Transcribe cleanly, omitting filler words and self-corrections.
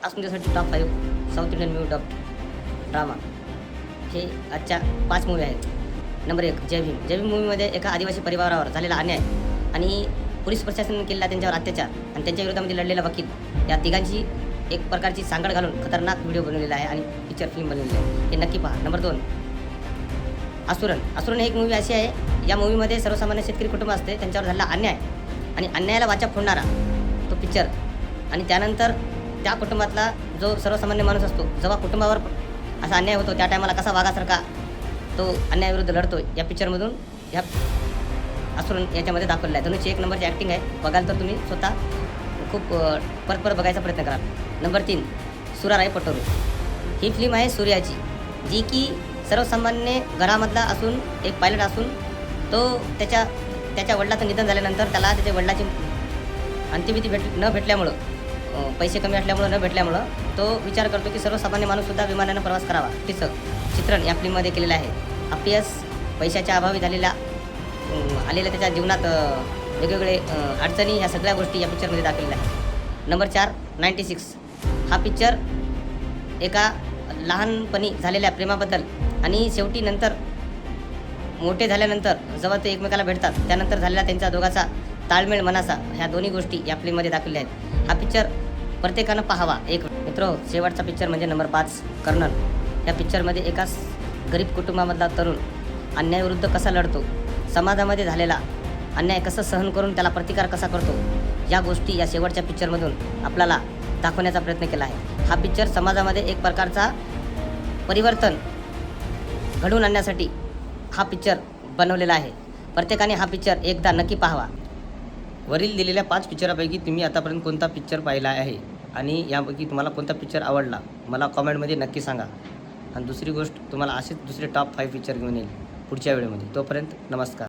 आज तुमच्यासाठी top 5 south Indian movie डब drama हे आजच्या 5 मूवी आहेत. नंबर 1 जय भीम. जय भीम मूवीमध्ये एका आदिवासी परिवारावर झालेला अन्याय आणि पोलीस प्रशासनाने केलेला त्यांच्यावर अत्याचार आणि त्यांच्या विरोधामध्ये लढलेला वकील या तिघांची एक प्रकारची सांगड घालून खतरनाक व्हिडिओ बनवलेला आहे आणि पिक्चर फिल्म बनवलेली आहे. हे नक्की पहा. नंबर 2 असुरन. असुरन ही एक मूवी अशी आहे, या मूवीमध्ये सर्वसामान्य शेतकरी कुटुंब असते, त्यांच्यावर झालेला अन्याय आणि अन्यायाला वाचा फोडणारा तो पिक्चर आणि त्यानंतर त्या कुटुंबातला जो सर्वसामान्य माणूस असतो, जेव्हा कुटुंबावर असा अन्याय होतो त्या टायमाला कसा वाघासारखा तो अन्यायाविरुद्ध लढतो, या पिक्चरमधून ह्या असुरन याच्यामध्ये दाखवलेला आहे. धनुची 1 नंबरची ॲक्टिंग आहे. बघाल तर तुम्ही स्वतः खूप परत परत बघायचा प्रयत्न कराल. नंबर 3 सुराराई पटोरू. ही फिल्म आहे सूर्याची, जी की सर्वसामान्य घरामधला असून एक पायलट असून तो त्याच्या वडिलाचं निधन झाल्यानंतर त्याला त्याच्या वडिलाची अंत्यविधी न भेटल्यामुळं पैसे कमी असल्यामुळं न भेटल्यामुळं तो विचार करतो की सर्वसामान्य माणूससुद्धा विमानानं प्रवास करावा. तिचं चित्रण या फिल्ममध्ये केलेलं आहे. अपयश पैशाच्या अभावी आलेल्या त्याच्या जीवनात वेगवेगळे अडचणी ह्या सगळ्या गोष्टी या पिक्चरमध्ये दाखवलेल्या आहेत. नंबर 4 96. हा पिक्चर एका लहानपणी झालेल्या प्रेमाबद्दल आणि शेवटी नंतर मोठे झाल्यानंतर जेव्हा ते एकमेकाला भेटतात त्यानंतर झालेला त्यांच्या दोघाचा ताळमेळ मनाचा ह्या दोन्ही गोष्टी या फिल्ममध्ये दाखवल्या आहेत. हा पिक्चर प्रत्येकानं पाहावा. एक मित्र शेवटचा पिक्चर म्हणजे नंबर 5 कर्नल. या पिक्चरमध्ये एका गरीब कुटुंबामधला तरुण अन्यायाविरुद्ध कसा लढतो, समाजामध्ये झालेला अन्याय कसं सहन करून त्याला प्रतिकार कसा करतो, या गोष्टी या शेवटच्या पिक्चरमधून आपल्याला दाखवण्याचा प्रयत्न केला आहे. हा पिक्चर समाजामध्ये एक प्रकारचा परिवर्तन घडवून आणण्यासाठी हा पिक्चर बनवलेला आहे. प्रत्येकाने हा पिक्चर एकदा नक्की पाहावा. वरील दिलेल्या 5 पिक्चरापैकी तुम्ही आतापर्यंत कोणता पिक्चर पाहिला आहे आणि यापैकी तुम्हाला कोणता पिक्चर आवडला मला कॉमेंटमध्ये नक्की सांगा. आणि दुसरी गोष्ट, तुम्हाला असेच दुसरे टॉप 5 पिक्चर घेऊन येईल पुढच्या वेळेमध्ये. तोपर्यंत नमस्कार.